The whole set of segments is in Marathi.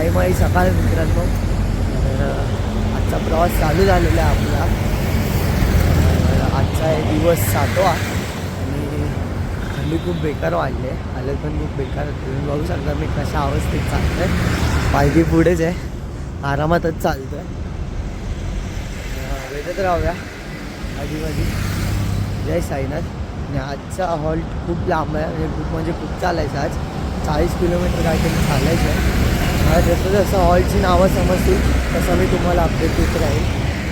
टाईम आहे सकाळ मित्रांनो. तर आजचा प्रवास चालू झालेला आहे आपला. आजचा दिवस 7वा आणि थंडी खूप बेकार वाढली आहे. हालत पण खूप बेकार. तुम्ही बघू शकता मी कशा अवस्थेत चालतो आहे. पायरी पुढेच आहे, आरामातच चालतो आहे. भेटत राहूया आधीमध्ये. जय साईनाथ. आणि आजचा हॉल्ट खूप लांब आहे, म्हणजे खूप चालायचं. आज 40 किलोमीटर काहीतरी चालायचं आहे. मला जसं जसं हॉल्टची नावं समजतील तसं मी तुम्हाला अपडेट देत राहील.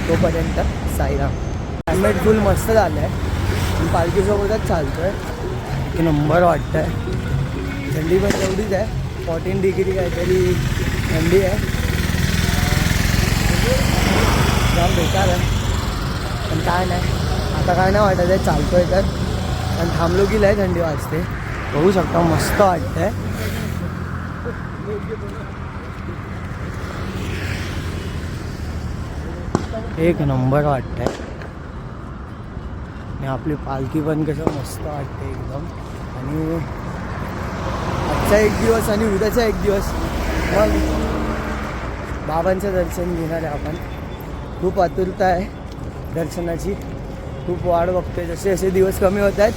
तोपर्यंत साईराम. क्लायमेट फुल मस्त झालं आहे. मी पालखीसोबतच चालतो आहे. एक नंबर वाटतं आहे. थंडी पण तेवढीच आहे, 14 डिग्री काहीतरी थंडी आहे. जाम बेकार आहे, पण काय नाही. आता काय नाही वाटत आहे, चालतो आहे तर. पण थांबलो की लय थंडी वाजते. बघू शकता मस्त वाटतं आहे. एक नंबर वाटतं आहे. आणि आपली पालखी पण कसं मस्त वाटते एकदम. आणि आजचा एक दिवस आणि उद्याचा एक दिवस मग बाबांचं दर्शन घेणार आहे आपण. खूप आतुरता आहे दर्शनाची. खूप वाट बघते. जसे जसे दिवस कमी होत आहेत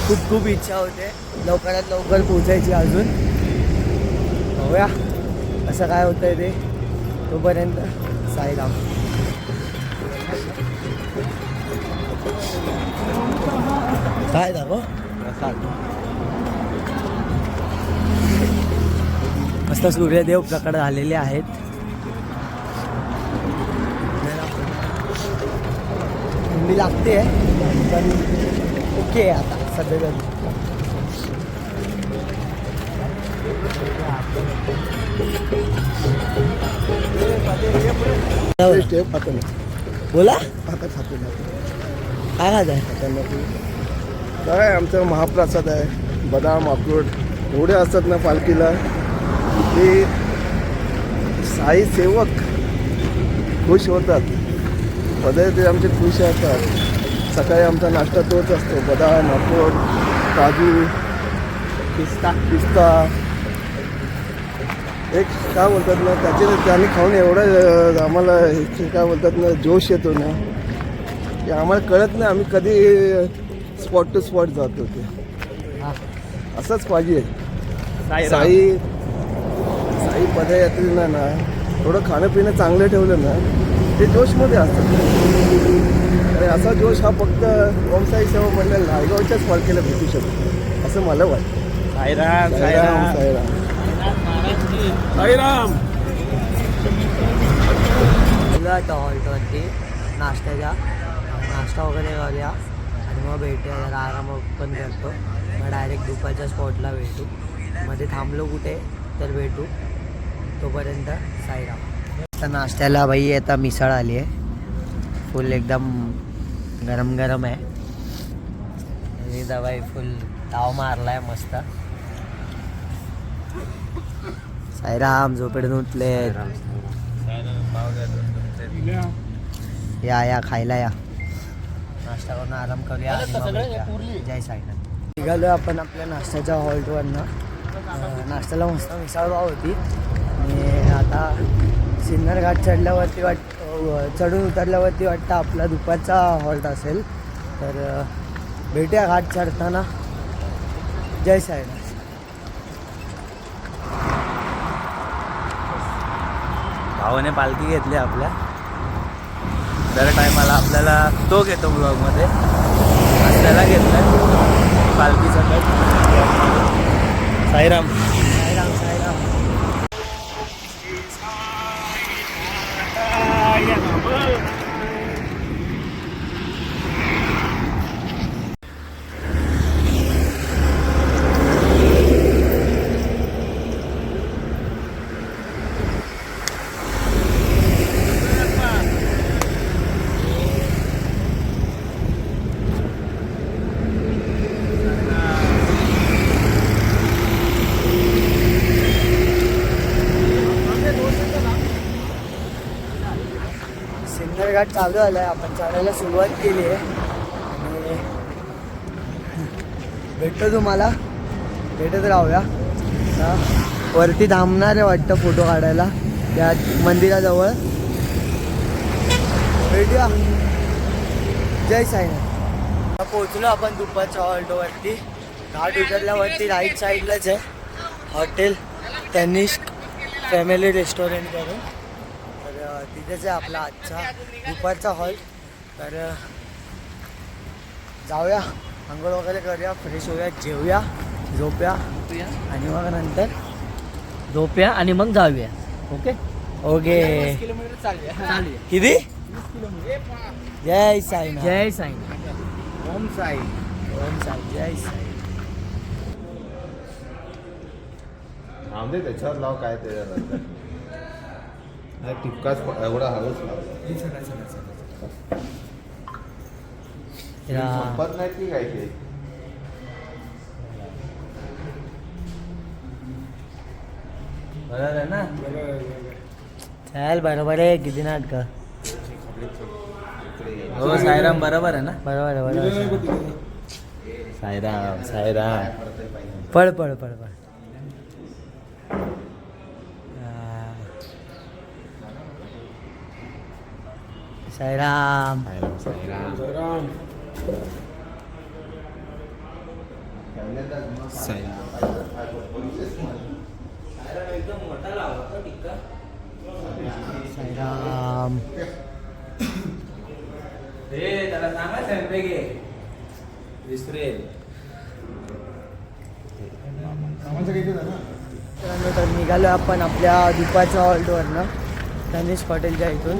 खूप खूप इच्छा होते लवकरात लवकर पोचायची. अजून बघूया असं काय होतं आहे ते. तोपर्यंत साईराम. काय दाखव मस्त सूर्यदेव प्रकट झालेले आहेत. थंडी लागते पण ओके आता सध्या तरी. बोला आता खातो काय खात आहे? काय आमचा महाप्रसाद आहे. बदाम अक्रोड एवढे असतात ना पालखीला ते साई सेवक खुश होतात. पदयात्री आमचे खुश असतात. सकाळी आमचा नाश्ता तोच असतो. बदाम अक्रोड काजू पिस्ता एक काय बोलतात ना त्याने खाऊन एवढं आम्हाला काय बोलतात ना जोश येतो ना की आम्हाला कळत नाही आम्ही कधी स्पॉट टू स्पॉट जातो. ते असंच पाहिजे. साई पदयात्रीला ना थोडं खाणं पिणं चांगलं ठेवलं ना ते जोशमध्ये असतात. आणि असा जोश हा फक्त ओम साई सेवा मंडळ लालगावच्याच पालखीला भेटू शकतो असं मला वाटतं. साईराम साईराम साईराम साईराम. आता हॉल्टवरती नाश्ता वगैरे करूया आणि मग भेटूया. जरा आराम पण करतो. मग डायरेक्ट दुपारच्या स्पॉटला भेटू. मध्ये थांबलो कुठे तर भेटू. तोपर्यंत साईराम. आता नाश्त्याला बाई आता मिसळ आली आहे. फुल एकदम गरम गरम आहे. आणि दवाई फुल ताव मारला आहे मस्त. साईराम झोपेडून उठले. या खायला या. नाश्ता करून आराम करूया. जय साईनाथ. निघालो आपण आपल्या नाश्त्याच्या हॉल्टवरनं. नाश्त्याला मस्त मिसळपाव होती. आणि आता सिन्नर घाट चढल्यावरती चढून उतरल्यावरती वाटतं आपला दुपारचा हॉल्ट असेल. तर भेटूया घाट चढताना. जय साईनाथ. भावाने पालखी घेतली आपल्या. दर टायमाला आपल्याला तो घेतो ब्लॉगमध्ये. आज त्याला घेतलाय पालखीचा कट. साईराम साईराम साईराम. सिन्नर घाट चालू झाला आहे. आपण चढायला सुरुवात केली आहे. आणि भेटतो तुम्हाला. भेटत राहूया. वरती थांबणार आहे वाटतं फोटो काढायला त्या मंदिराजवळ. भेटूया. जय साईनाथ. पोहोचलो आपण दुपारच्या हॉल्टवरती. घाट उतरल्यावरती राईट साईडलाच आहे हॉटेल तनिष्क फॅमिली रेस्टॉरंट करून. तर तिथेच आहे आपला आजचा दुपारचा हॉल्ट. तर जाऊया, आंघोळ वगैरे करूया, फ्रेश होऊया, जेवूया, झोपूया आणि मग नंतर झोप्या आणि मग जाऊया. Okay okay. किलोमीटर चालूया. किती? जय साईनाथ. जय साई. ओम साई. ओम साई. जय साई. आमदे त्याच्यावर लाव काय त्याच्यानंतर टिपकाच एवढा हळूच लाव. संपत नाही की काय ते. बरोबर आहे ना? चल बरोबर आहे. किती नाटकं. हो साईराम बरोबर आहे ना? बरोबर आहे, बरोबर आहे. साईराम साईराम. पळ पळ पळ पळ. साईराम. साईराम साईराम. त्याला सांगा सेल्फी घे. विसरेल. तर निघालो आपण आपल्या दुपारच्या हॉल्टवरनं तनिष्क हॉटेलच्या इथून.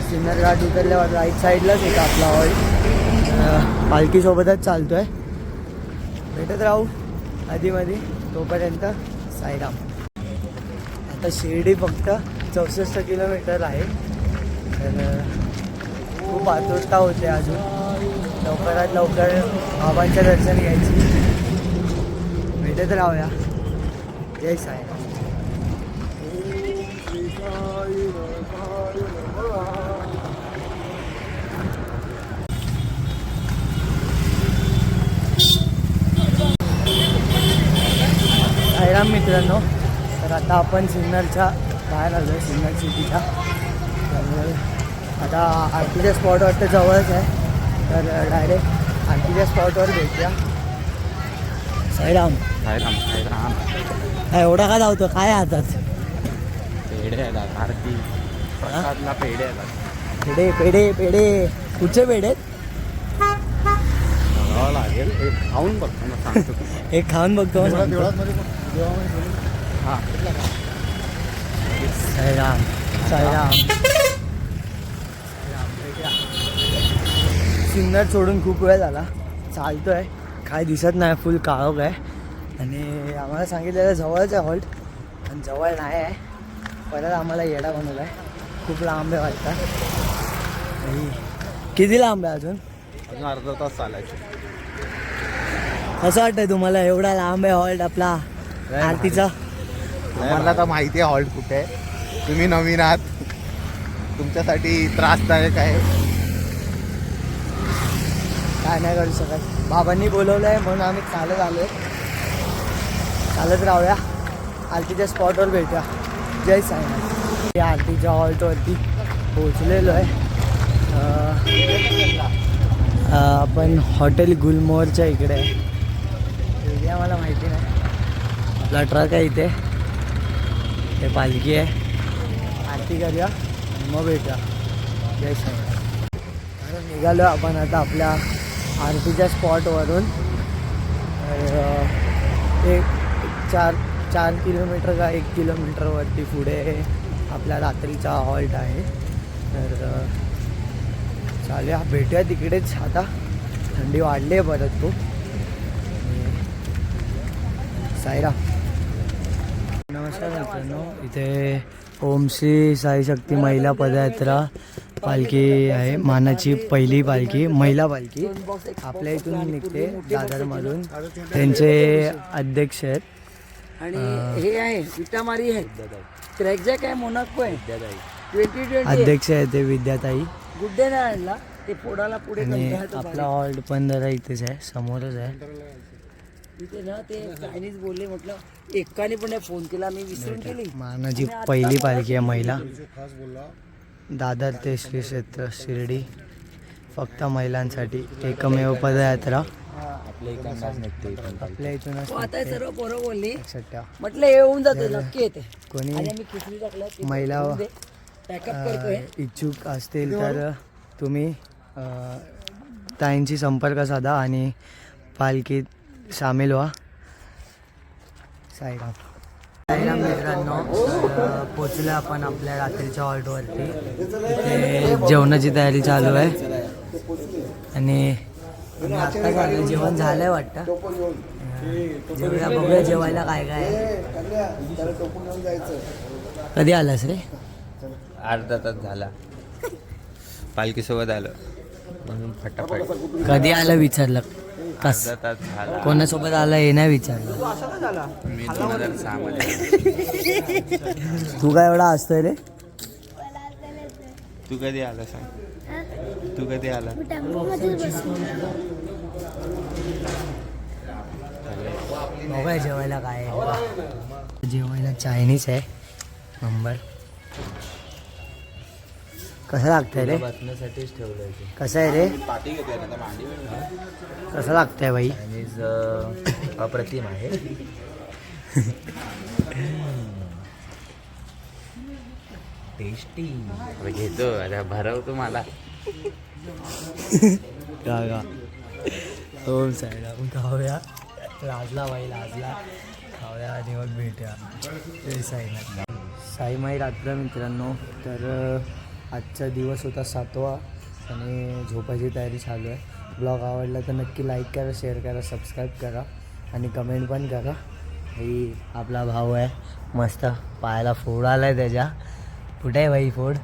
सिन्नर घाट उतरल्यावर राईट साईडलाच होता आपला हॉल्ट. पालखीसोबतच चालतो आहे. भेटत राहू आधीमध्ये. तोपर्यंत साईराम. आता शिर्डी फक्त 64 किलोमीटर आहे. तर खूप आतुरता होते अजून लवकरात लवकर बाबांचं दर्शन घ्यायची. भेटत राहूया. जय साईराम. साईराम मित्रांनो. तर आता आपण सिन्नरच्या बाहेर आलो आहे, सिन्नर सिटीच्या. तर आता आरतीच्या स्पॉट वाटतं जवळच आहे. तर डायरेक्ट आरतीच्या स्पॉटवर भेटूया. साईराम. साईराम साईराम. काय एवढा का धावतो? काय हातात? पेढे आहेत आरती प्रसादला. पेढे आहेत. पेढे पेढे पेढे. कुठचे पेढे आहेत? बघावं लागेल. एक खाऊन बघतो मग सांगतो. एक खाऊन बघतो मग सांगतो. हां साईराम साईराम. सिन्नर सोडून खूप वेळ झाला. चालतो आहे, काय दिसत नाही, फुल काळोख आहे. आणि आम्हाला सांगितलेलं जवळच आहे हॉल्ट, पण जवळ नाही आहे. परत आम्हाला येडा बनवला आहे. खूप लांब आहे वाटतं. किती लांब आहे अजून? अजून अर्धा तास चालायचे. कसं वाटतंय तुम्हाला एवढा लांब आहे हॉल्ट आपला आरतीचा? मला तर माहिती आहे हॉल्ट कुठे आहे. तुम्ही नवीन आहात, तुमच्यासाठी त्रासदायक आहे. काय नाही करू शकत. बाबांनी बोलवलं आहे म्हणून आम्ही चालत आलो आहे. चालत राहूया. आरतीच्या स्पॉटवर भेटूया. जय साईनाथ. आरतीच्या हॉल्टवरती पोचलेलो आहे. आपण हॉटेल गुलमोहरच्या इकडे आहे. एरिया मला माहिती नाही. आपला ट्रक आहे इथे. हे पालखी आहे. आरती करूया आणि मग भेटूया. जय साईनाथ. तर निघालो आपण आता आपल्या आरतीच्या स्पॉटवरून. एक 4 किलोमीटर का 1 किलोमीटरवरती पुढे आपला रात्रीचा हॉल्ट आहे. तर चालूया, भेटूया तिकडेच. आता थंडी वाढली आहे परत खूप. साईराम. नमस्कार मित्रांनो. इथे ओम श्री साई शक्ती महिला पदयात्रा पालखी आहे. मानाची पहिली पालखी, महिला पालखी आपल्या इथून निघते दादरमधून. त्यांचे अध्यक्ष आहेत. आणि हे आहे विटामारी आहे. ट्रॅकजॅक आहे. मोनाको आहे. 2020 अध्यक्ष आहे ते विद्याताई. गुड्डे नाही आणला ते फोडाला पुढे आणि गड्डा आहे तो आपला हॉल्ट पण जरा इथेच आहे, समोरच आहे. तिथे ना ते चायनीज बोलले, म्हटलं एकाने पण नाही फोन केला, मी विसरून केली. मानाची पहिली पालखी आहे महिला, दादर ते श्री क्षेत्र शिर्डी, फक्त महिलांसाठी एकमेव पदयात्रा आपल्या इकडनंच निघते आपल्या इथूनच हो, आता सर्व पोरं बोलली, लक्षात ठेवा. म्हटलं येऊन जाते, नक्की येते. कोणी आणि आम्ही खिचडी टाकलं, महिला पॅकअप करतोय. इच्छुक असतील तर तुम्ही ताईंशी संपर्क साधा आणि पालखीत सामील व्हा. साईराम. साईराम मित्रांनो, पोचलो आपण आपल्या रात्रीच्या हॉल्टवरती. इथे जेवणाची तयारी चालू आहे आणि आत्ता झालं जेवण झालंय वाटतं. जेवढा बघूया जेवायला काय काय आहे. कधी आलास रे? अर्धा तास झाला पालखीसोबत आलो म्हणून फटाफट. कधी आलं विचारलं कस अर्धा तास झाला. कोणासोबत आलं हे नाही विचारलं. मी 2006 मध्ये. तू काय एवढा असतोय रे? तू कधी आला सांग, तू कधी आला? बघाय जेवायला काय आहे. जेवायला चायनीज आहे नंबर. कसं लागतंय रे? बसण्यासाठीच ठेवलंय ते. कसं आहे रे? कसं लागतंय बाई? आणि अप्रतिम आहे. टेस्टी घेतो. अरे भरवतो मला. का ओम साईराम. खाऊया. लाजला बाई लाजला. खाऊया आणि मग भेटूया. जय साईनाथ. साईमाई रात्र मित्रांनो. तर आजचा दिवस होता 7वा आणि झोपायची तयारी चालू आहे. ब्लॉग आवडला तर नक्की लाईक करा, शेअर करा, सबस्क्राईब करा आणि कमेंट पण करा. ही आपला भाऊ आहे मस्त. पायाला फोड आला आहे त्याच्या. कुठे आहे बाई फोड?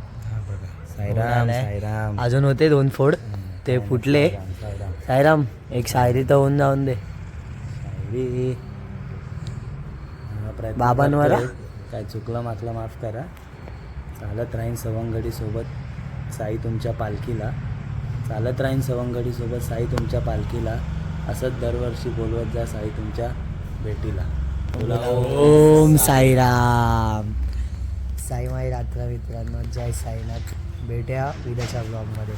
साईराम साईराम. अजून होते 2 फोड ते फुटले. साईराम एक शायरी तर होऊन जाऊन दे बाबांवर. काय चुकलं मातलं माफ करा. चालत राहीन सवंगडी सोबत साई तुमच्या पालखीला. चालत राहीन सवंगडी सोबत साई तुमच्या पालखीला. असंच दरवर्षी बोलवत जा साई तुमच्या भेटीला. ओम साईराम. साईमाई रात्र मित्रांनो. जय साईनाथ. भेटूया उद्याच्या ब्लॉगमध्ये.